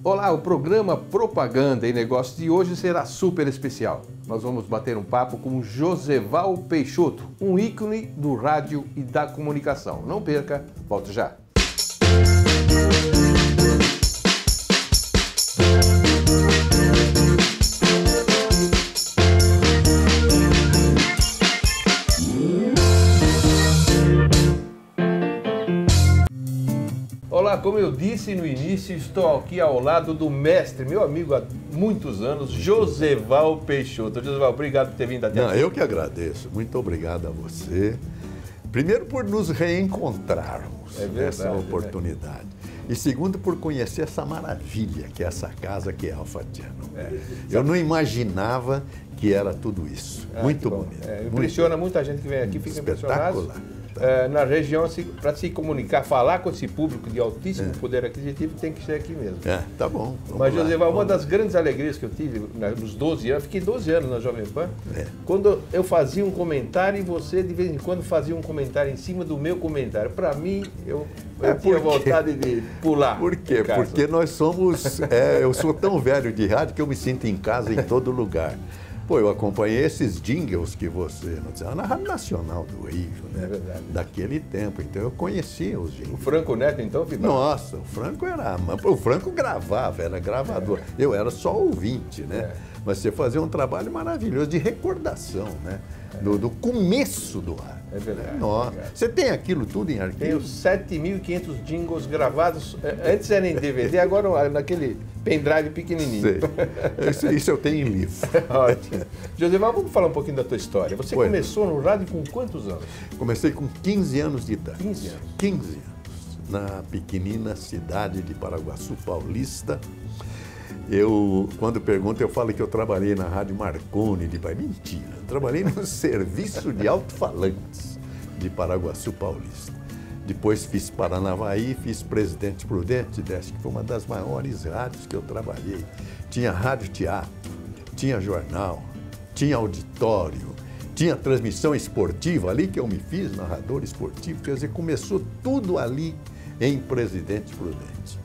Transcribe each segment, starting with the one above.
Olá, o programa Propaganda e Negócios de hoje será super especial. Nós vamos bater um papo com Joseval Peixoto, um ícone do rádio e da comunicação. Não perca, volto já. Olá, como eu disse no início, estou aqui ao lado do mestre, meu amigo há muitos anos, Joseval Peixoto. Joseval, obrigado por ter vindo até aqui. Eu que agradeço. Muito obrigado a você. Primeiro, por nos reencontrarmos nessa oportunidade. E segundo, por conhecer essa maravilha que é essa casa que é Alpha Channel. Eu não imaginava que era tudo isso. Muito bonito. Impressiona muita gente que vem aqui, fica impressionado. Na região, para se comunicar, falar com esse público de altíssimo poder aquisitivo, tem que ser aqui mesmo. Tá bom. Mas, Joseval, uma das grandes alegrias que eu tive nos 12 anos, fiquei 12 anos na Jovem Pan, quando eu fazia um comentário e você, de vez em quando, fazia um comentário em cima do meu comentário. Para mim, eu tinha vontade de pular. Por quê? Porque nós somos... eu sou tão velho de rádio que eu me sinto em casa em todo lugar. Pô, eu acompanhei esses jingles que você... Na Rádio Nacional do Rio, né? É verdade. Daquele tempo. Então, eu conhecia os jingles. O Franco Neto, então, Fibão? Nossa, o Franco era... O Franco gravava, era gravador. Eu era só ouvinte, né? Mas você fazia um trabalho maravilhoso de recordação, né? Do começo do ar. É verdade. Nossa. Você tem aquilo tudo em arquivo? Tenho 7.500 jingles gravados. Antes era em DVD, agora naquele pendrive pequenininho. Isso eu tenho em livro. Ótimo. Joseval, vamos falar um pouquinho da tua história. Você começou no rádio com quantos anos? Comecei com 15 anos de idade. 15 anos? 15 anos. Na pequenina cidade de Paraguaçu Paulista. Quando pergunto, eu falo que eu trabalhei na Rádio Marconi de Bahia. Mentira, eu trabalhei no serviço de alto-falantes de Paraguaçu Paulista. Depois fiz Paranavaí, fiz Presidente Prudente, que foi uma das maiores rádios que eu trabalhei. Tinha rádio teatro, tinha jornal, tinha auditório, tinha transmissão esportiva, ali que eu me fiz, narrador esportivo. Quer dizer, começou tudo ali em Presidente Prudente.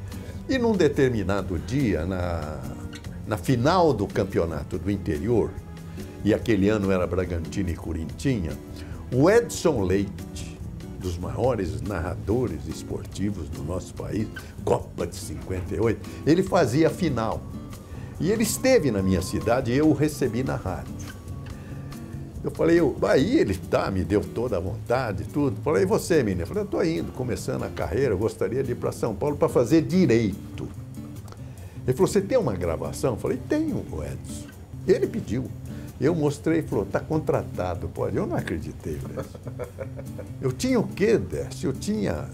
E num determinado dia, na final do campeonato do interior, e aquele ano era Bragantino e Corinthians, o Edson Leite, dos maiores narradores esportivos do nosso país, Copa de 58, ele fazia a final. E ele esteve na minha cidade e eu o recebi na rádio. Eu falei, aí ele me deu toda a vontade, tudo. Falei, e você, menina? Eu falei, eu estou indo, começando a carreira, eu gostaria de ir para São Paulo para fazer direito. Ele falou, você tem uma gravação? Eu falei, tenho, Edson. Ele pediu. Eu mostrei e falou, está contratado, pode. Eu não acreditei, Décio. Eu tinha o quê, Décio? Eu tinha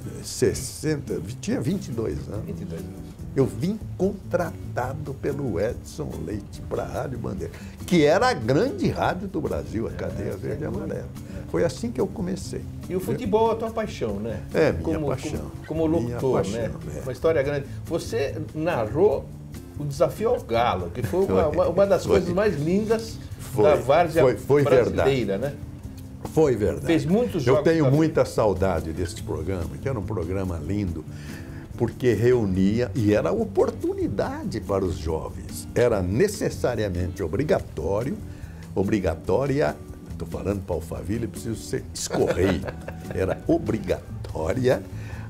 22 anos. 22 anos. Eu vim contratado pelo Edson Leite para a Rádio Bandeira, que era a grande rádio do Brasil, a cadeia verde e amarela. Foi assim que eu comecei. E o futebol é a tua paixão, né? Minha paixão. Como locutor, paixão, né? Uma história grande. Você narrou o Desafio ao Galo, que foi uma das coisas mais lindas da várzea brasileira, né? Foi verdade. Fez muitos jogos. Eu tenho muita saudade desse programa, que era um programa lindo, porque reunia e era oportunidade para os jovens. Era necessariamente obrigatória, estou falando para Alphaville, preciso ser escorreio, era obrigatória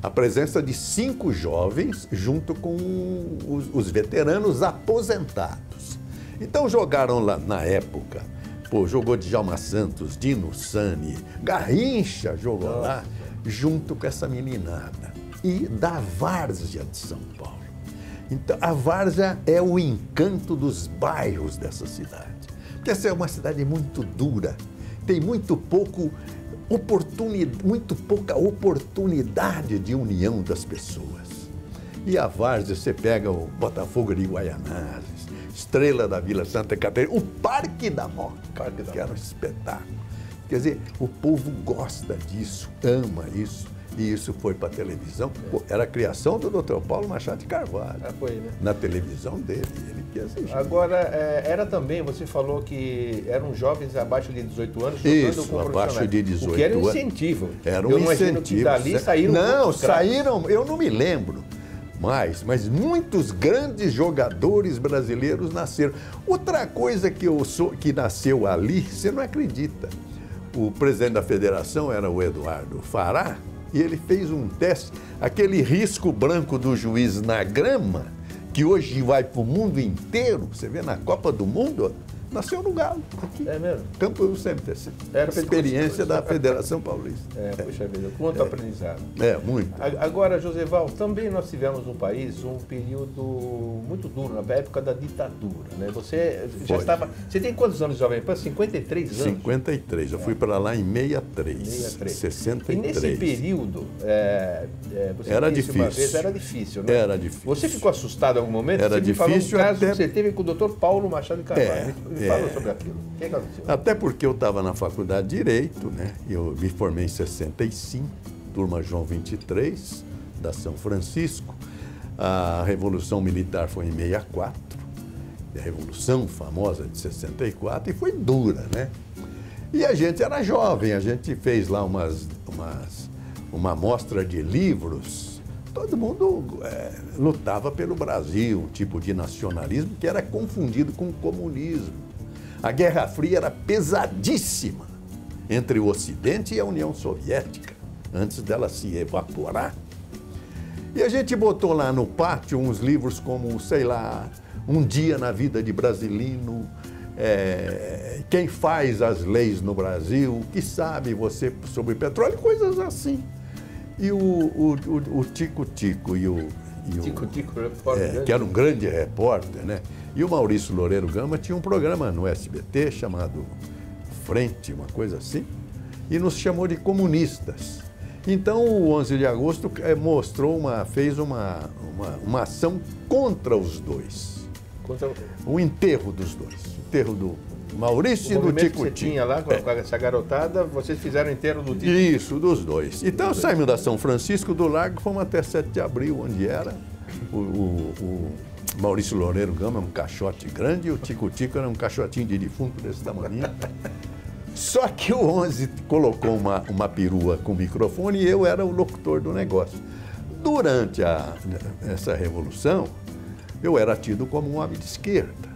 a presença de 5 jovens junto com os veteranos aposentados. Então jogaram lá na época, jogou Djalma Santos, Dino Sani, Garrincha jogou lá, junto com essa meninada. E da várzea de São Paulo. Então, a várzea é o encanto dos bairros dessa cidade. Porque essa é uma cidade muito dura, tem muito pouca oportunidade de união das pessoas. E a várzea, você pega o Botafogo de Guaianazes, Estrela da Vila Santa Catarina, o Parque da Moca, que era um espetáculo. Quer dizer, o povo gosta disso, ama isso. E isso foi para a televisão. Era a criação do Dr. Paulo Machado de Carvalho. Foi, né? Na televisão dele. Ele quer assistir. Agora, era também, você falou que eram jovens abaixo de 18 anos jogando com abaixo de 18 anos. O que era um incentivo. Era um incentivo. Que dali saíram. Não, saíram, eu não me lembro. mais, mas muitos grandes jogadores brasileiros nasceram. Outra coisa que nasceu ali, você não acredita. O presidente da federação era o Eduardo Fará, e ele fez um teste, aquele risco branco do juiz na grama, que hoje vai para o mundo inteiro, você vê na Copa do Mundo, nasceu no Galo, aqui. É mesmo? Campo do CMTC. Era experiência da Federação Paulista. Puxa vida, quanto aprendizado. Muito. Agora, Joseval, também nós tivemos no país um período muito duro, na época da ditadura, né? Você já estava... Você tem quantos anos, Jovem Pan? 53 anos? 53. Eu fui para lá em 63. 63. E nesse período, você era disse difícil. Uma vez, era difícil, né? Era difícil. Você ficou assustado em algum momento? Era você difícil. Me falou um caso que você teve com o Dr. Paulo Machado de Carvalho. Me falou sobre aquilo. O que aconteceu? Até porque eu estava na faculdade de Direito, né? Eu me formei em 65, turma João 23, da São Francisco. A Revolução Militar foi em 64, a Revolução famosa de 64, e foi dura, né? E a gente era jovem, a gente fez lá uma mostra de livros. Todo mundo lutava pelo Brasil, um tipo de nacionalismo que era confundido com o comunismo. A Guerra Fria era pesadíssima entre o Ocidente e a União Soviética, antes dela se evaporar. E a gente botou lá no pátio uns livros como, sei lá, Um Dia na Vida de Brasilino, Quem Faz as Leis no Brasil, Que Sabe Você sobre Petróleo, coisas assim. E o Tico-Tico e o Tico-Tico, repórter. Que era um grande repórter, né? E o Maurício Loureiro Gama tinha um programa no SBT chamado Frente, uma coisa assim, e nos chamou de comunistas. Então, o 11 de agosto fez uma ação contra os dois. Contra o enterro dos dois. O enterro do Maurício e do Tico-Tico. Você tinha lá com essa garotada, vocês fizeram o enterro do Tico. Isso, dos dois. Então, saímos da São Francisco do Largo, fomos até 7 de abril, onde era o Maurício Loureiro Gama, um caixote grande, e o Tico-Tico era um caixotinho de defunto desse tamanho. Só que o 11 colocou uma perua com microfone e eu era o locutor do negócio. Durante essa revolução, eu era tido como um homem de esquerda.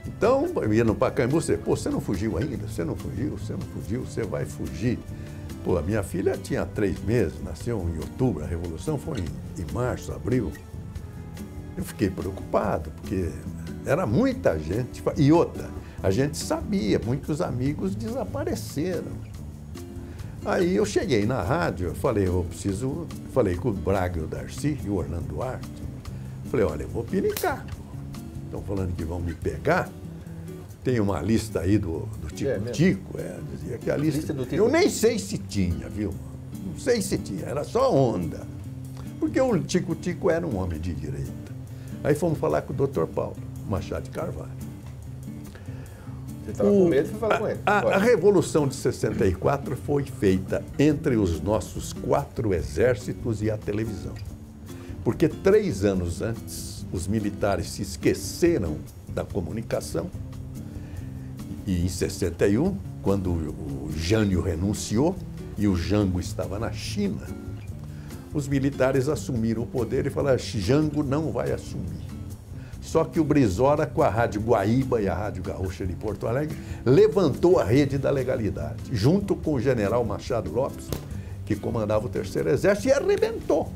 Então, eu ia no Pacaembu, você não fugiu ainda? Você não fugiu? Você vai fugir. Pô, a minha filha tinha 3 meses, nasceu em outubro, a Revolução foi em março, abril. Eu fiquei preocupado, porque era muita gente. E outra, a gente sabia, muitos amigos desapareceram. Aí eu cheguei na rádio, falei com o Braga e o Darcy e o Orlando Duarte. Falei, olha, eu vou pinicar. Estão falando que vão me pegar. Tem uma lista aí do Tico-Tico, dizia que a lista do Tico. Eu nem sei se tinha, viu? Não sei se tinha, era só onda. Porque o Tico-Tico era um homem de direita. Aí fomos falar com o Dr. Paulo Machado de Carvalho. Você estava com medo de falar com ele. A Revolução de 64 foi feita entre os nossos 4 exércitos e a televisão. Porque 3 anos antes, os militares se esqueceram da comunicação. E em 61, quando o Jânio renunciou e o Jango estava na China, os militares assumiram o poder e falaram, Jango não vai assumir. Só que o Brizola, com a Rádio Guaíba e a Rádio Gaúcha de Porto Alegre, levantou a rede da legalidade, junto com o general Machado Lopes, que comandava o 3º Exército, e arrebentou.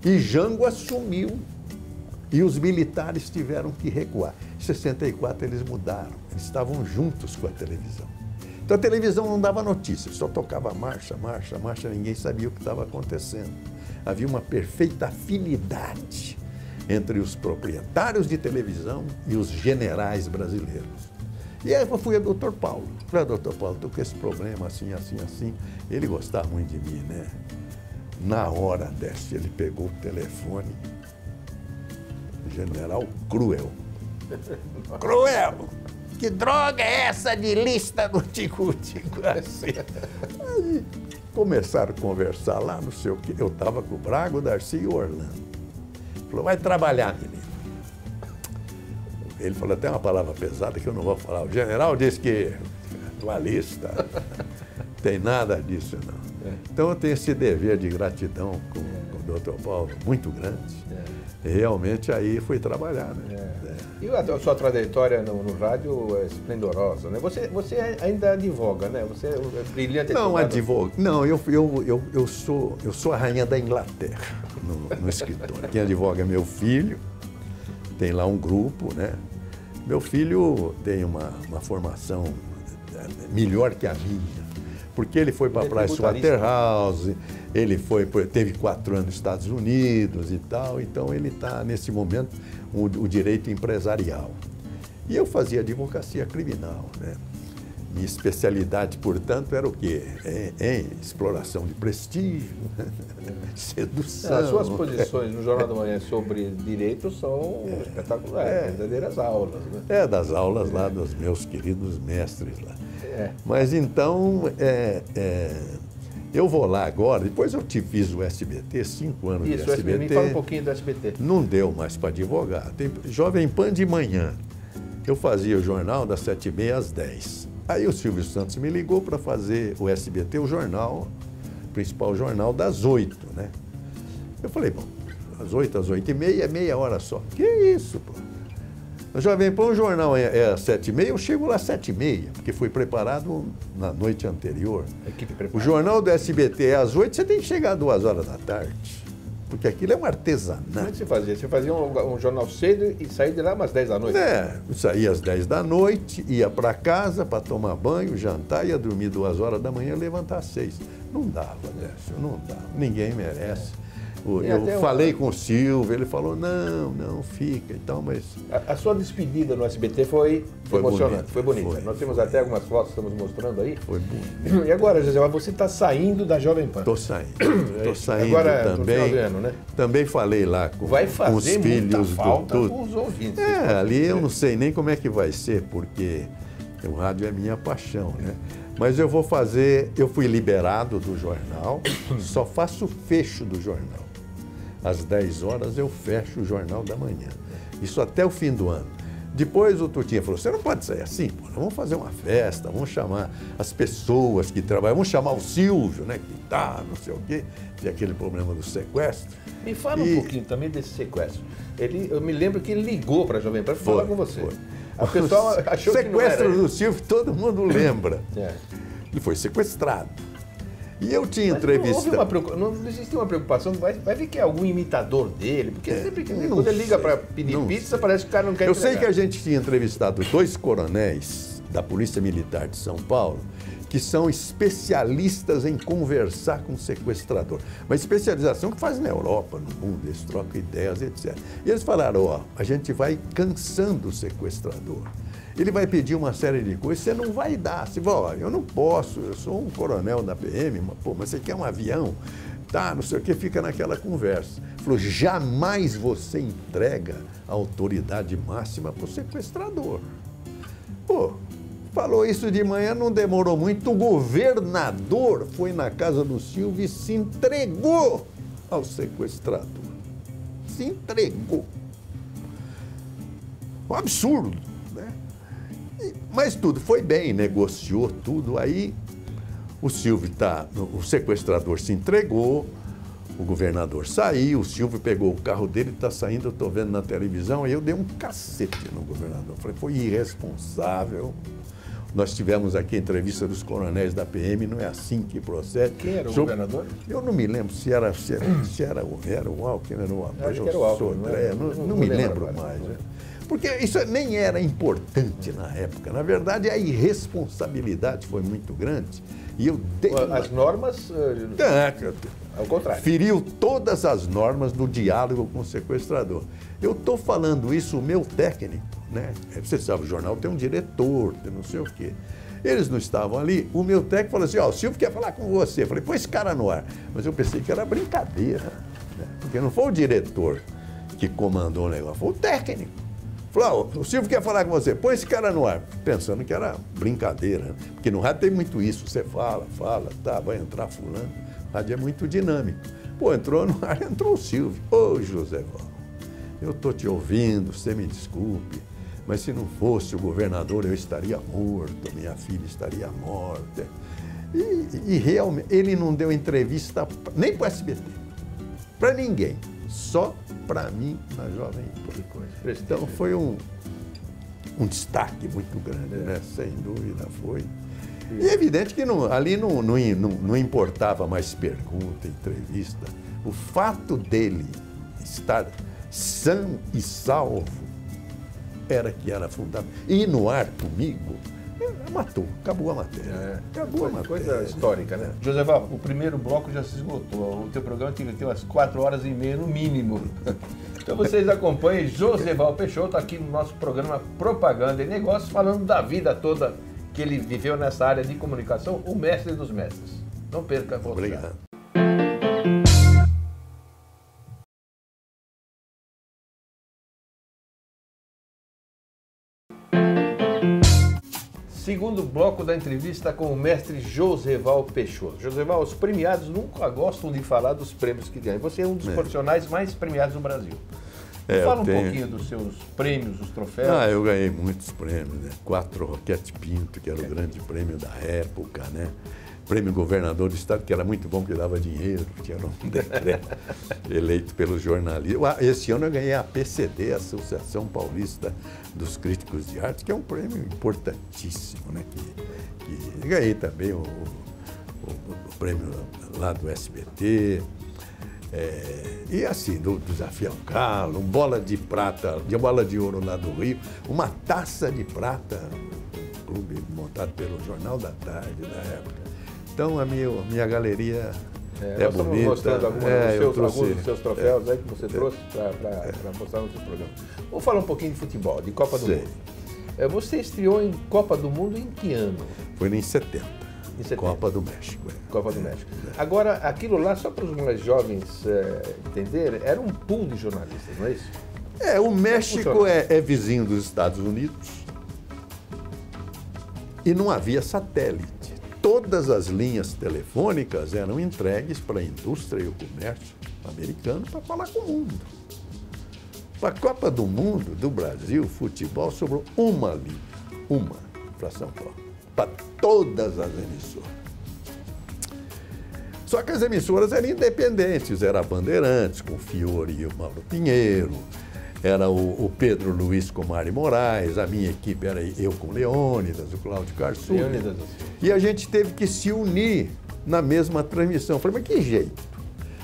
E Jango assumiu. E os militares tiveram que recuar. Em 64 eles mudaram, eles estavam juntos com a televisão. Então a televisão não dava notícia, só tocava marcha, marcha, marcha, ninguém sabia o que estava acontecendo. Havia uma perfeita afinidade entre os proprietários de televisão e os generais brasileiros. E aí eu fui ao Dr. Paulo. Falei, doutor Paulo, estou com esse problema assim, assim, assim. Ele gostava muito de mim, né? Na hora dessa, ele pegou o telefone. General Cruel. Cruel! Que droga é essa de lista do Tico-Tico? Assim. Aí começaram a conversar lá, não sei o quê. Eu estava com o Braga, o Darcy e o Orlando. Falou, vai trabalhar, menino. Ele falou até uma palavra pesada que eu não vou falar. O general disse que tua lista tem nada disso, não. Então eu tenho esse dever de gratidão com o Dr. Paulo, muito grande. E realmente aí fui trabalhar, né? E a sua trajetória no rádio é esplendorosa, né? Você ainda advoga, né? Você é brilhante. Não, advogo. Não, eu sou a rainha da Inglaterra no escritório. Quem advoga é meu filho, tem lá um grupo, né? Meu filho tem uma formação melhor que a minha, porque ele foi para a Pricewaterhouse, ele teve 4 anos nos Estados Unidos e tal, então ele está, nesse momento, o direito empresarial. E eu fazia advocacia criminal, né? Minha especialidade, portanto, era o quê? Exploração de prestígio, sedução. As suas posições no Jornal da Manhã sobre direito são espetaculares, verdadeiras aulas, né? Das aulas lá dos meus queridos mestres lá. Mas então, eu vou lá agora, depois eu fiz o SBT, 5 anos de SBT. Me fala um pouquinho do SBT. Não deu mais para advogar. Tem Jovem Pan de manhã. Eu fazia o jornal das 7h30 às 10h. Aí o Silvio Santos me ligou para fazer o SBT, o jornal, o principal jornal, das 8h, né? Eu falei, bom, às 8h, às 8h30 é meia hora só. Que isso, pô? No Jovem Pan, o jornal é às 7h30, eu chego lá às 7h30, porque foi preparado na noite anterior. O jornal do SBT é às 8h, você tem que chegar às 2h da tarde. Porque aquilo é um artesanato. Como é que você fazia? Você fazia um jornal cedo e saía de lá umas 10 da noite? Eu saía às 10 da noite, ia para casa para tomar banho, jantar, ia dormir 2h da manhã e levantar às 6h. Não dava, Décio, não dava. Ninguém merece. Eu falei com o Silvio, ele falou, não, fica e tal, mas... A sua despedida no SBT foi emocionante, foi bonita. Nós temos até algumas fotos que estamos mostrando aí. Foi bonito. E agora, José, você está saindo da Jovem Pan. Estou saindo agora, também. No final do ano, né? Também falei lá com os filhos com os ouvintes. Ali eu não sei nem como é que vai ser, porque o rádio é minha paixão, né? Mas eu fui liberado do jornal, só faço o fecho do jornal. Às 10h eu fecho o Jornal da Manhã. Isso até o fim do ano. Depois o Tutinha falou, você não pode sair assim, pô, vamos fazer uma festa, vamos chamar as pessoas que trabalham, vamos chamar o Silvio, né, que tá, não sei o quê, tem aquele problema do sequestro. Me fala um pouquinho também desse sequestro. Eu me lembro que ele ligou para a Jovem Pan para falar com você. A pessoa achou que não era. Sequestro do Silvio, todo mundo lembra. Ele foi sequestrado. E eu tinha entrevista. Não existe uma preocupação, vai ver que é algum imitador dele, porque sempre que quando ele liga para pedir pizza, parece que o cara não quer entregar. Eu sei que a gente tinha entrevistado 2 coronéis da Polícia Militar de São Paulo, que são especialistas em conversar com o sequestrador. Uma especialização que faz na Europa, no mundo, eles trocam ideias, etc. E eles falaram, a gente vai cansando o sequestrador. Ele vai pedir uma série de coisas, você não vai dar. Você fala, olha, eu não posso, eu sou um coronel da PM, mas você quer um avião? Tá, não sei o que, fica naquela conversa. Falou, jamais você entrega a autoridade máxima para o sequestrador. Falou isso de manhã, não demorou muito, o governador foi na casa do Silvio e se entregou ao sequestrador. Se entregou. Um absurdo. Mas tudo foi bem, negociou tudo. Aí o sequestrador se entregou, o governador saiu, o Silvio pegou o carro dele, está saindo, eu estou vendo na televisão, aí eu dei um cacete no governador. Falei, foi irresponsável. Nós tivemos aqui a entrevista dos coronéis da PM, não é assim que procede. Quem era o governador? Eu não me lembro se era o Alckmin, era o Acho que era o Alckmin. Não me lembro mais. Né? Porque isso nem era importante na época. Na verdade, a irresponsabilidade foi muito grande. E eu dei as normas, ao contrário. Feriu todas as normas do diálogo com o sequestrador. Eu estou falando isso, o meu técnico, né? Você sabe, o jornal tem um diretor, tem não sei o quê. Eles não estavam ali. O meu técnico falou assim, o Silvio quer falar com você. Eu falei, põe esse cara no ar. Mas eu pensei que era brincadeira, né? Porque não foi o diretor que comandou o negócio, foi o técnico. Falou, o Silvio quer falar com você, põe esse cara no ar. Pensando que era brincadeira, né? Porque no rádio tem muito isso, você fala, tá, vai entrar fulano. O rádio é muito dinâmico. Entrou no ar, entrou o Silvio. José Val, eu estou te ouvindo, você me desculpe, mas se não fosse o governador, eu estaria morto, minha filha estaria morta. E realmente, ele não deu entrevista nem para o SBT. para ninguém, só para mim na Jovem Pan. Então foi um destaque muito grande, né? Sem dúvida foi. E é evidente que ali não importava mais pergunta, entrevista. O fato dele estar são e salvo era que era fundamental. E no ar comigo, matou, acabou a matéria. Acabou a matéria. Coisa histórica, né? Joseval, o primeiro bloco já se esgotou. O teu programa tinha que ter umas 4h30 no mínimo. Então vocês acompanhem Joseval Peixoto aqui no nosso programa Propaganda e Negócios, falando da vida toda que ele viveu nessa área de comunicação, o mestre dos mestres. Não perca a Obrigado. Segundo bloco da entrevista com o mestre Joseval Peixoto. Joseval, os premiados nunca gostam de falar dos prêmios que ganham. Você é um dos profissionais mais premiados do Brasil. Fala um pouquinho dos seus prêmios, os troféus. Eu ganhei muitos prêmios, né? 4 Roquete Pinto, que era o grande prêmio da época, né? Prêmio Governador do Estado, que era muito bom, porque dava dinheiro, que era um decreto eleito pelos jornalistas. Esse ano eu ganhei a PCD, Associação Paulista dos Críticos de Arte, que é um prêmio importantíssimo, né? Que ganhei também o prêmio lá do SBT. E assim, do Desafio ao Calo, bola de prata, de bola de ouro lá do Rio, uma taça de prata, um clube montado pelo Jornal da Tarde da época. Então a minha galeria é bonita. Estamos mostrando alguns dos seus troféus aí que você trouxe para mostrar no seu programa. Vamos falar um pouquinho de futebol, de Copa do Mundo. Você estreou em Copa do Mundo em que ano? Foi em 70. Copa do México. Copa do México. Agora, aquilo lá, só para os mais jovens entenderem, era um pool de jornalistas, não é isso? O México é vizinho dos Estados Unidos e não havia satélite. Todas as linhas telefônicas eram entregues para a indústria e o comércio americano para falar com o mundo. Para a Copa do Mundo do Brasil, futebol, sobrou uma linha, para São Paulo, para todas as emissoras. Só que as emissoras eram independentes, era a Bandeirantes, com o Fiore e o Mauro Pinheiro, era o Pedro Luiz com Mari Moraes, a minha equipe era eu com Leônidas, o Cláudio Carçulli. E a gente teve que se unir na mesma transmissão. Eu falei, mas que jeito?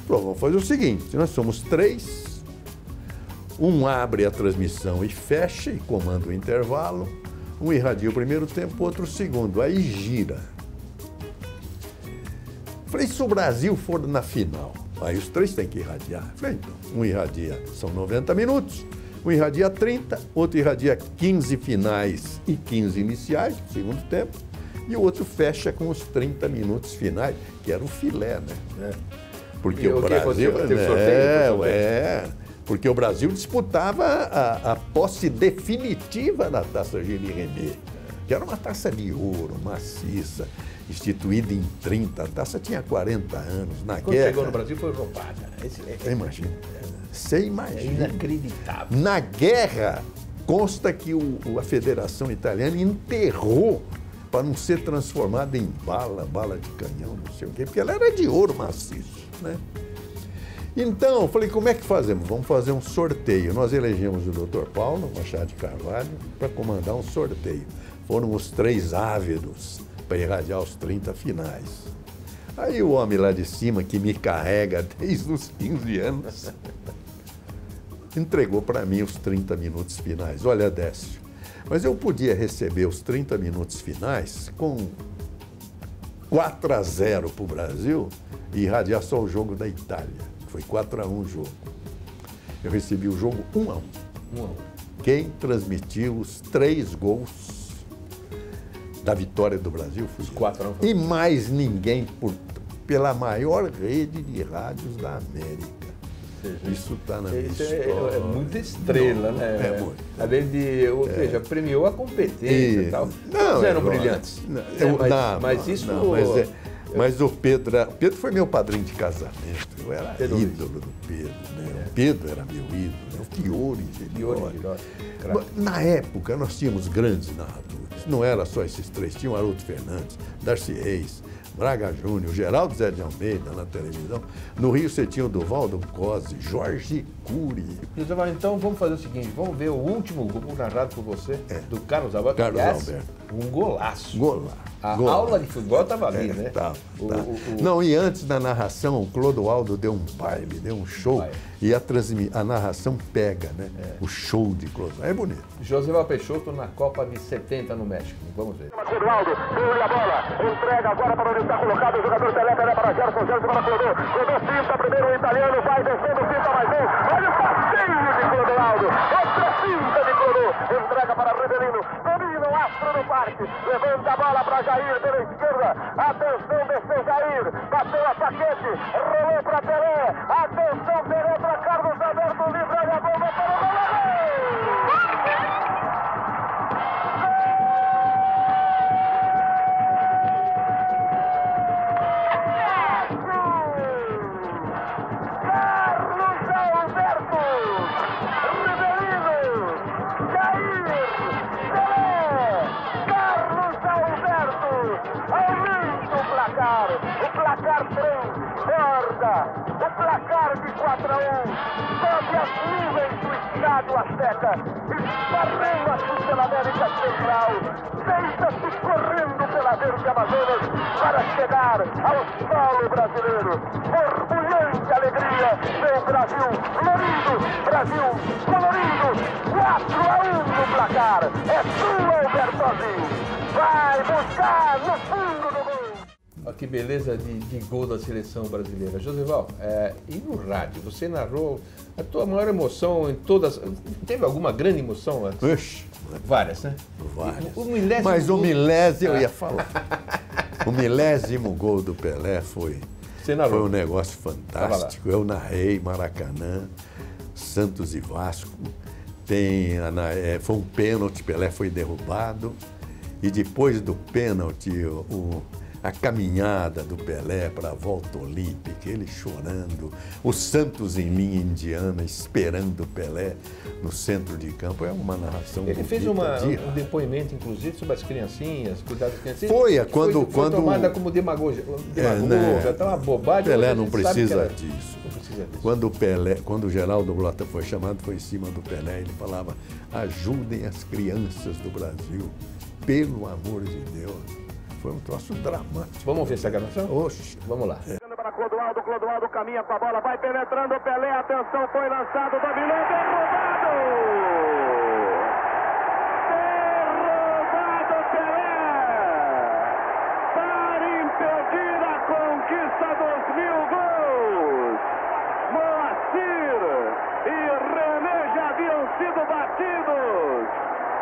Falou, vamos fazer o seguinte, nós somos 3, um abre a transmissão e fecha e comanda o intervalo, um irradia o primeiro tempo, outro o segundo, aí gira. Falei, se o Brasil for na final, aí os 3 têm que irradiar. Falei, então, um irradia, são 90 minutos, um irradia 30, outro irradia 15 finais e 15 iniciais, segundo tempo, e o outro fecha com os 30 minutos finais, que era o filé, né? Porque o Brasil... porque o Brasil disputava a posse definitiva da Taça Gilles Rémy, que era uma taça de ouro, maciça, instituída em 30, a taça tinha 40 anos. Quando chegou no Brasil foi roubada. Imagina. Você imagina. É inacreditável. Na guerra, consta que a Federação Italiana enterrou para não ser transformada em bala de canhão, não sei o quê, porque ela era de ouro maciço, né? Então, eu falei, como é que fazemos? Vamos fazer um sorteio. Nós elegemos o Dr. Paulo Machado de Carvalho para comandar um sorteio. Foram os 3 ávidos para irradiar os 30 finais. Aí o homem lá de cima, que me carrega desde os 15 anos, entregou para mim os 30 minutos finais. Olha, Décio, mas eu podia receber os 30 minutos finais com 4-0 para o Brasil e irradiar só o jogo da Itália. Foi 4-1 o jogo. Eu recebi o jogo 1-1. Quem transmitiu os 3 gols da vitória do Brasil fui eu. 4-1. E mais ninguém pela maior rede de rádios da América. Isso está na minha história. É muita estrela, né? Muito. Além de, ou seja, premiou a competência e tal. Todos eram brilhantes. Mas o Pedro foi meu padrinho de casamento. Eu era ídolo do Pedro, né? O Pedro era meu ídolo, né? O Fiore. Na época, nós tínhamos grandes narradores. Não era só esses 3. Tinha o Haroldo Fernandes, Darcy Reis, Braga Júnior, Geraldo Zé de Almeida na televisão. No Rio você tinha o Duvaldo Cosi, Jorge Cury. José, então vamos fazer o seguinte, vamos ver o último gol narrado por você, do Carlos Alberto. Carlos Alberto. Um golaço. Golaço. A aula de futebol estava ali, né? Tava. Não, e antes da narração, o Clodoaldo deu um baile, deu um show. E a narração pega, né? O show de Clodoaldo. É bonito. Josival Peixoto na Copa de 70 no México. Vamos ver. Clodoaldo, tira a bola, entrega agora para onde está colocado o jogador Pelé, para Gerson, Gerson para Clodô. Clodô finta, primeiro o italiano, vai descendo, finta mais um. Olha o passeio de Clodoaldo. Outra finta de Clodô. Entrega para Rivelino. Domina o astro do parque. Levanta a bola para Jair pela esquerda. Atenção, desceu Jair. Bateu a Paquete. Rolou para Pelé. Atenção, Pelé para Carlos Alberto. Livra a bomba para o goleiro. O placar transborda, o placar de 4-1, sobe as nuvens do estádio Azteca, esparrama-se pela América Central, deita-se correndo pela Verde Amazonas para chegar ao solo brasileiro. Borbulhante alegria, vem Brasil florido, Brasil colorido, 4-1 no placar, é sua, Albertozinho, vai buscar no fundo do gol. Olha que beleza de gol da seleção brasileira. Josival, e no rádio? Você narrou a tua maior emoção em todas... Teve alguma grande emoção antes? Oxe, várias, né? Várias. Mas o milésimo, eu ia falar. O milésimo gol do Pelé foi um negócio fantástico. Eu narrei Maracanã, Santos e Vasco. Foi um pênalti, Pelé foi derrubado. E depois do pênalti, a caminhada do Pelé para a volta olímpica, ele chorando, o Santos em linha indiana esperando o Pelé no centro de campo, é uma narração bonita. Ele fez um depoimento, inclusive, sobre as criancinhas, cuidado das criancinhas. Foi tomada como demagogia, tá uma bobagem. Pelé não precisa disso. Quando o Geraldo Blota foi chamado, foi em cima do Pelé, ele falava: ajudem as crianças do Brasil, pelo amor de Deus. Foi um troço dramático. Vamos ver essa gravação? Oxe. Vamos lá. Para Clodoaldo caminha com a bola, vai penetrando o Pelé, atenção, foi lançado, dominou, derrubado! Derrubado Pelé! Para impedir a conquista dos 1000 gols! Moacir e René já haviam sido batidos!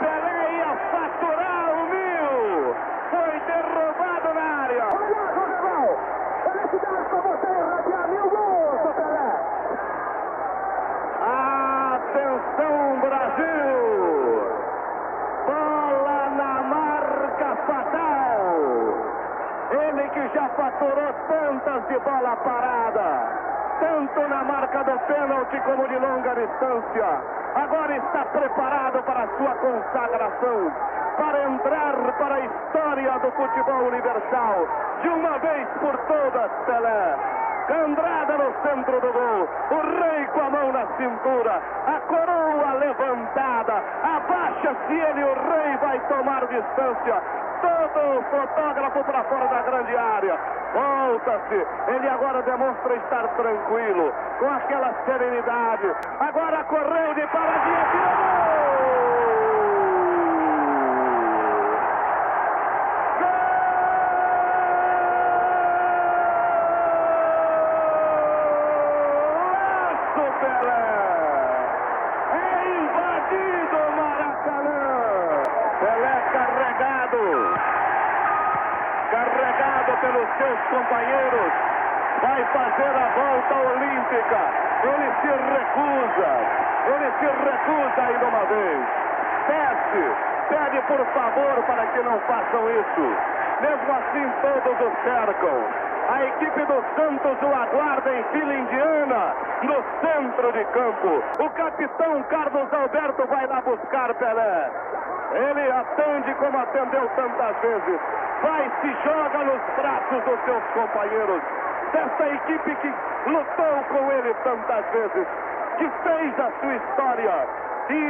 Pelé ia faturar o 1000! Foi derrubado na área. Olha, Josival, felicidades para você irradiar 1000 gols, seu Pelé. Atenção, Brasil. Bola na marca fatal. Ele que já faturou tantas de bola parada, tanto na marca do pênalti como de longa distância. Agora está preparado para a sua consagração, para entrar para a história do futebol universal. De uma vez por todas, Pelé. Andrada no centro do gol. O rei com a mão na cintura. A coroa levantada. Abaixa-se ele, o rei vai tomar distância. Todo o fotógrafo para fora da grande área. Volta-se. Ele agora demonstra estar tranquilo, com aquela serenidade. Agora correu de paradinha, tirou! Carregado pelos seus companheiros, vai fazer a volta olímpica. Ele se recusa a ir uma vez. Pede por favor para que não façam isso. Mesmo assim todos o cercam. A equipe do Santos o aguarda em fila indiana, no centro de campo. O capitão Carlos Alberto vai lá buscar Pelé. Ele atende como atendeu tantas vezes. vai, se joga nos braços dos seus companheiros, dessa equipe que lutou com ele tantas vezes, que fez a sua história e,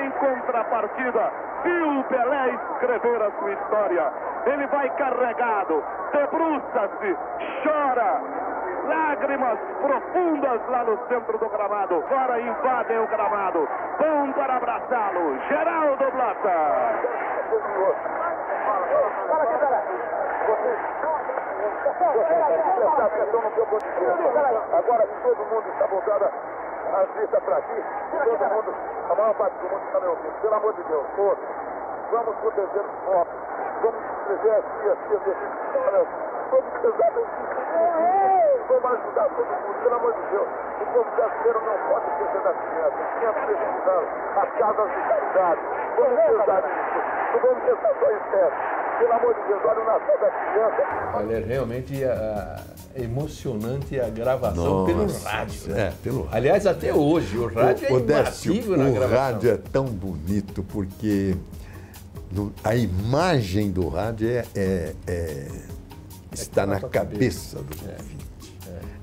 em contrapartida, viu Pelé escrever a sua história. Ele vai carregado, debruça-se, chora, lágrimas profundas lá no centro do gramado. Agora invadem o gramado, vão para abraçá-lo. Geraldo Blota. Agora todo mundo está voltado a vista para aqui, todo mundo, a maior parte do mundo está me ouvindo. Pelo amor de Deus, todos, vamos proteger os pobres, vamos proteger as crias, todos pesados, vamos ajudar todo mundo, pelo amor de Deus. O povo brasileiro não pode esquecer das crianças, crianças precisando, as casas de caridade, vamos pensar nisso, não vamos pensar só em festa. Pelo amor de Deus, olha o Natal das crianças. Olha, é realmente emocionante a gravação pelo rádio. Né? Pelo rádio. Aliás, até hoje, o rádio é imbatido na gravação. O rádio é tão bonito porque a imagem do rádio está na cabeça do ouvinte.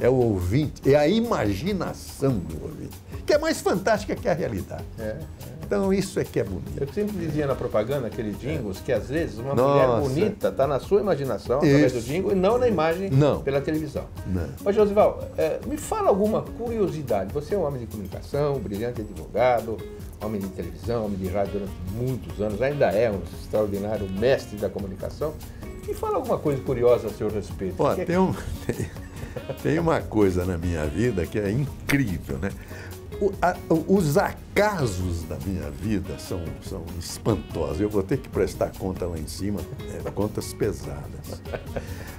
É o ouvinte, é a imaginação do ouvinte, que é mais fantástica que a realidade. Então isso é que é bonito. Eu sempre dizia na propaganda, aqueles jingles, que às vezes uma mulher bonita está na sua imaginação, através do jingle, e não na imagem pela televisão. Mas, Josival, me fala alguma curiosidade. Você é um homem de comunicação, brilhante advogado, homem de televisão, homem de rádio durante muitos anos, ainda é um extraordinário mestre da comunicação. Me fala alguma coisa curiosa a seu respeito. Ó, tem uma coisa na minha vida que é incrível, né? Os acasos da minha vida são espantosos. Eu vou ter que prestar conta lá em cima, contas pesadas.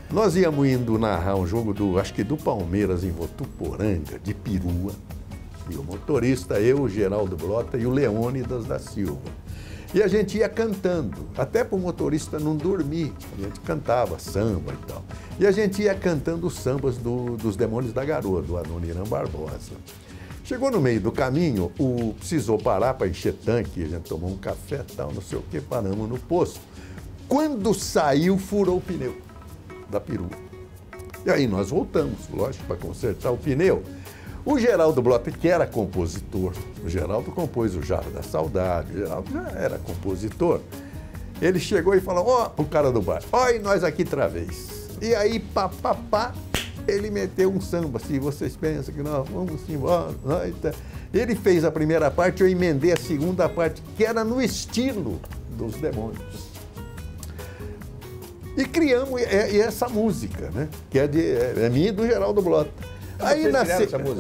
Nós íamos indo narrar um jogo acho que do Palmeiras em Votuporanga, de perua. E o motorista, eu, o Geraldo Blota e o Leônidas da Silva. E a gente ia cantando, até para o motorista não dormir. A gente cantava samba e tal. E a gente ia cantando os sambas dos Demônios da Garoa, do Adoniran Barbosa. Chegou no meio do caminho, precisou parar para encher tanque, a gente tomou um café e tal, não sei o que, paramos no posto. Quando saiu, furou o pneu da perua. E aí nós voltamos, lógico, para consertar o pneu. O Geraldo Blota, que era compositor, o Geraldo compôs o Jarro da Saudade, o Geraldo já era compositor. Ele chegou e falou, pro cara do bar, e nós aqui outra vez. E aí, ele meteu um samba, se vocês pensam que nós vamos embora. Ele fez a primeira parte, eu emendei a segunda parte, que era no estilo dos Demônios. E criamos essa música, né? Que é minha e do Geraldo Blota. Aí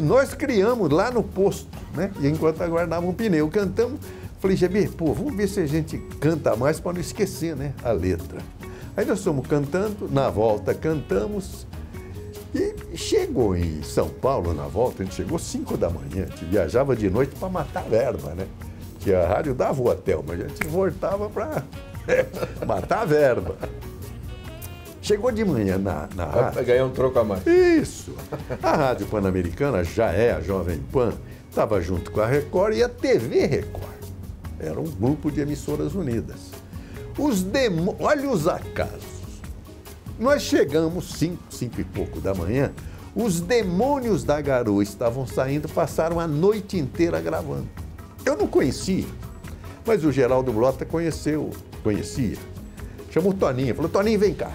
nós criamos lá no posto, né? E enquanto aguardava um pneu, cantamos. Falei, GB, vamos ver se a gente canta mais para não esquecer, né? A letra. Aí nós fomos cantando, na volta cantamos. E chegou em São Paulo, na volta, a gente chegou 5 da manhã, a gente viajava de noite para matar verba, né? Que a rádio dava o hotel, mas a gente voltava para matar verba. Chegou de manhã na rádio. Vai ganhar um troco a mais. Isso. A Rádio Pan-Americana, já é a Jovem Pan, estava junto com a Record e a TV Record. Era um grupo de emissoras unidas. Olha os acasos. Nós chegamos 5 e pouco da manhã, os Demônios da Garoa estavam saindo, passaram a noite inteira gravando. Eu não conhecia, mas o Geraldo Blota conhecia. Chamou o Toninho, falou, Toninho, vem cá.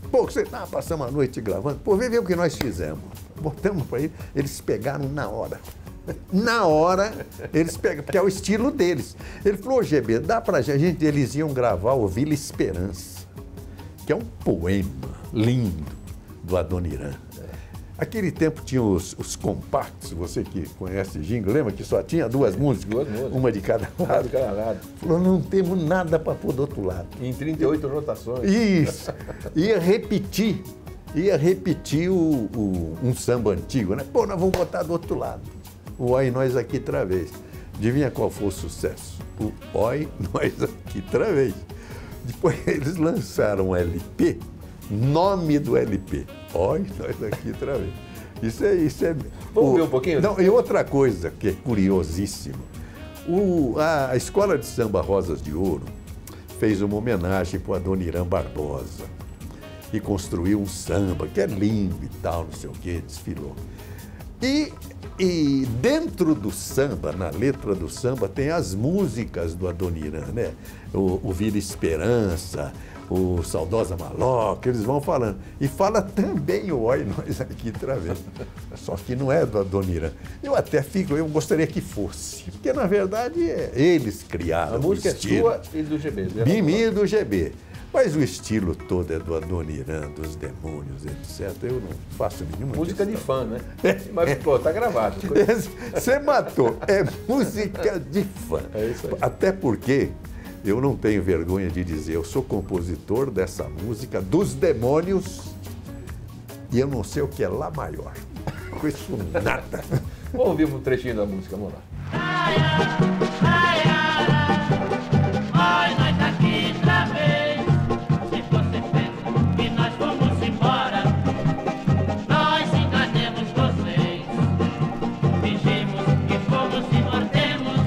Você passamos a noite gravando, vem ver o que nós fizemos. Botamos para ele, eles pegaram na hora. Na hora, eles pegaram, porque é o estilo deles. Ele falou, GB, dá pra gente, eles iam gravar o Vila Esperança, que é um poema lindo do Adoniran. Aquele tempo tinha os compactos, você que conhece jingle, lembra que só tinha duas músicas, uma de cada lado. Falou, não temos nada para pôr do outro lado. Em 38 rotações. Isso. Ia repetir um samba antigo, né? Nós vamos botar do outro lado. O Oi, nós aqui outra vez. Adivinha qual foi o sucesso? O Oi, nós aqui outra vez. Depois eles lançaram um LP, nome do LP. Oi, nós aqui outra vez. Isso é. Vamos ver um pouquinho? Não, e outra coisa que é curiosíssima. A Escola de Samba Rosas de Ouro fez uma homenagem para o Adoniran Barbosa e construiu um samba, que é lindo e tal, não sei o quê, desfilou. E dentro do samba, na letra do samba, tem as músicas do Adoniran, né? O Vila Esperança, o Saudosa Maloca, eles vão falando. E fala também o Oi Nós Aqui outra vez. Só que não é do Adoniran. Eu gostaria que fosse, porque na verdade eles criaram. A música o estilo. é sua e do GB. Mimi do GB. Mas o estilo todo é do Adoniran, dos Demônios, etc. Eu não faço nenhuma Música questão. de fã, né? Mas, pô, tá gravado. Você matou. É música de fã. É isso aí. Até porque eu não tenho vergonha de dizer, eu sou compositor dessa música dos Demônios e eu não sei o que é Lá maior. Com isso nada. Vamos ouvir um trechinho da música, vamos lá. Oi, nós aqui outra vez. Se você pensa que nós vamos embora, nós enganemos vocês. Fingimos que fomos e mordemos.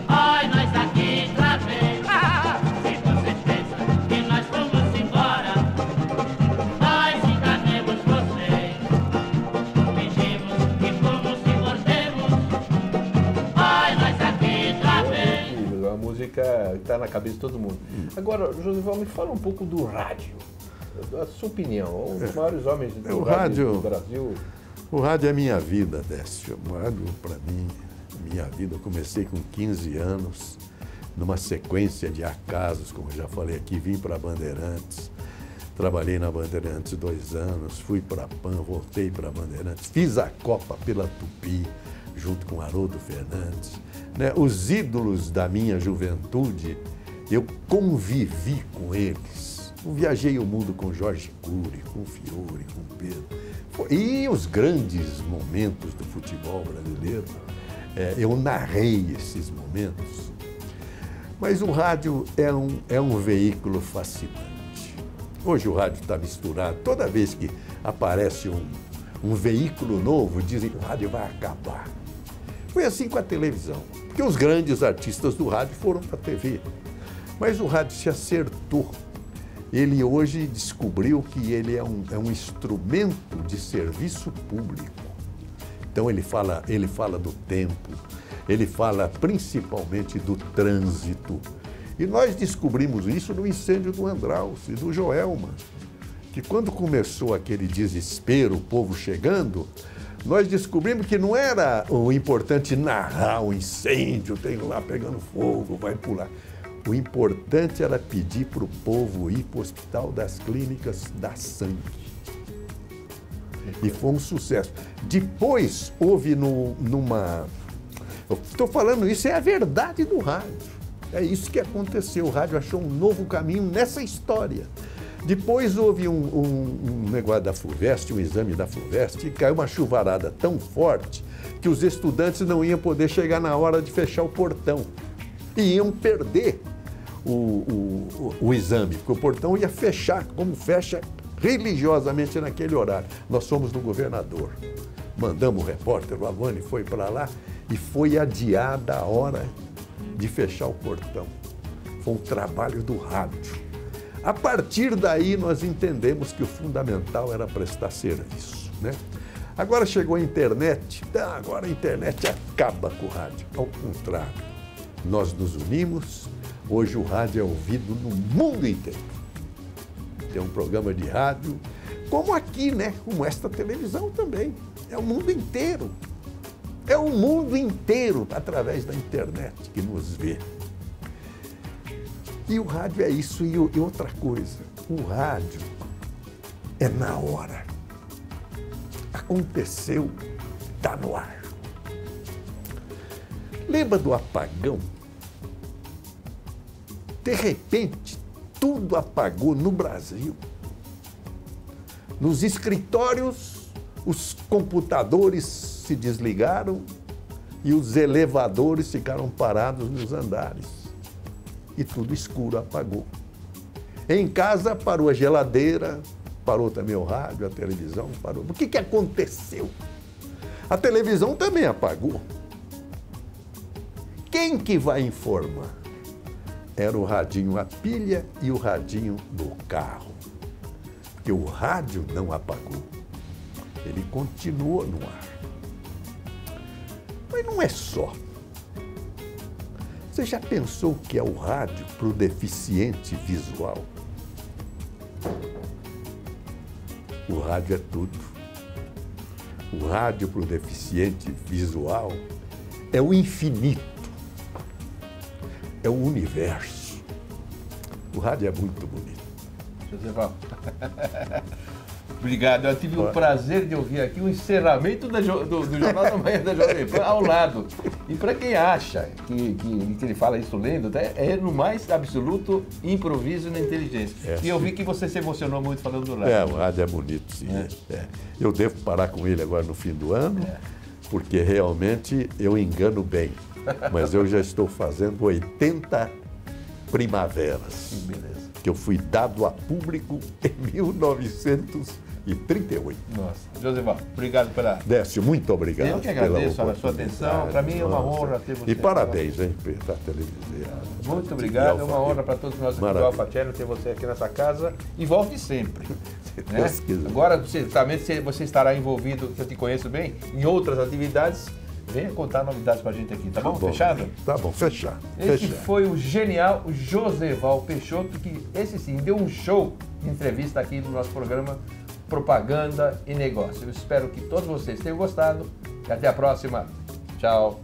Oi, nós aqui outra vez. Se você pensa que nós vamos embora, nós enganemos vocês. Fingimos que fomos e mordemos. Oi, nós aqui outra vez. A música está na cabeça de todo mundo. Agora, Josival, me fala um pouco do rádio. A sua opinião, um dos maiores homens do rádio do Brasil. O rádio é minha vida, Décio. O rádio, para mim, é minha vida. Eu comecei com 15 anos, numa sequência de acasos, como eu já falei aqui, vim para Bandeirantes, trabalhei na Bandeirantes 2 anos, fui para a PAN, voltei para Bandeirantes, fiz a Copa pela Tupi, junto com Haroldo Fernandes. Né? Os ídolos da minha juventude, eu convivi com eles. Eu viajei o mundo com Jorge Cury, com Fiore, com Pedro. E os grandes momentos do futebol brasileiro, eu narrei esses momentos. Mas o rádio é um veículo fascinante. Hoje o rádio está misturado. Toda vez que aparece um veículo novo, dizem que o rádio vai acabar. Foi assim com a televisão, porque os grandes artistas do rádio foram para a TV. Mas o rádio se acertou. Ele hoje descobriu que ele é um instrumento de serviço público. Então ele fala do tempo, ele fala principalmente do trânsito. E nós descobrimos isso no incêndio do Andraus e do Joelma, que quando começou aquele desespero, o povo chegando, nós descobrimos que não era o importante narrar o incêndio, tem lá pegando fogo, vai pular. O importante era pedir para o povo ir para o Hospital das Clínicas dar sangue. E foi um sucesso. Depois houve numa... Eu estou falando isso, é a verdade do rádio. É isso que aconteceu. O rádio achou um novo caminho nessa história. Depois houve um negócio da FUVEST, um exame da FUVEST, e caiu uma chuvarada tão forte que os estudantes não iam poder chegar na hora de fechar o portão. E iam perder o exame, porque o portão ia fechar, como fecha religiosamente naquele horário. Nós fomos no governador, mandamos o repórter, o Avani foi para lá e foi adiada a hora de fechar o portão. Foi um trabalho do rádio. A partir daí nós entendemos que o fundamental era prestar serviço, né? Agora chegou a internet, agora a internet acaba com o rádio. Ao contrário, nós nos unimos, hoje o rádio é ouvido no mundo inteiro. Tem um programa de rádio, como aqui, né? Como esta televisão também. É o mundo inteiro. É o mundo inteiro, através da internet, que nos vê. E o rádio é isso. E outra coisa, o rádio é na hora. Aconteceu, está no ar. Lembra do apagão? De repente, tudo apagou no Brasil. Nos escritórios, os computadores se desligaram e os elevadores ficaram parados nos andares. E tudo escuro, apagou. Em casa parou a geladeira, parou também o rádio, a televisão parou. O que aconteceu? A televisão também apagou. Quem que vai informar? era o radinho a pilha e o radinho do carro. Porque o rádio não apagou. Ele continuou no ar. Mas não é só. Você já pensou o que é o rádio para o deficiente visual? O rádio é tudo. O rádio para o deficiente visual é o infinito. É o universo. O rádio é muito bonito. Joseval. Obrigado. Eu tive o prazer de ouvir aqui o encerramento do Jornal da Manhã da Jovem Pan ao lado. E para quem acha que ele fala isso lendo, é no mais absoluto improviso na inteligência. E eu vi que você se emocionou muito falando do rádio. O rádio é bonito, sim. Eu devo parar com ele agora no fim do ano, porque realmente eu engano bem. Mas eu já estou fazendo 80 primaveras. Beleza. Que eu fui dado a público em 1938. Nossa, Joseval, obrigado pela... Décio, muito obrigado. Eu que agradeço a sua atenção. Para mim é uma honra ter você. E parabéns, hein, pela televisão. Muito obrigado. É uma honra para todos nós aqui do Alpha Channel ter você aqui nessa casa. E volte sempre. Né? Agora, você estará envolvido, que eu te conheço bem, em outras atividades. Venha contar novidades com a gente aqui, tá bom? Fechado? Tá bom, fechar. Esse foi o genial Joseval Peixoto, que esse sim deu um show de entrevista aqui no nosso programa Propaganda e Negócio. Eu espero que todos vocês tenham gostado e até a próxima. Tchau.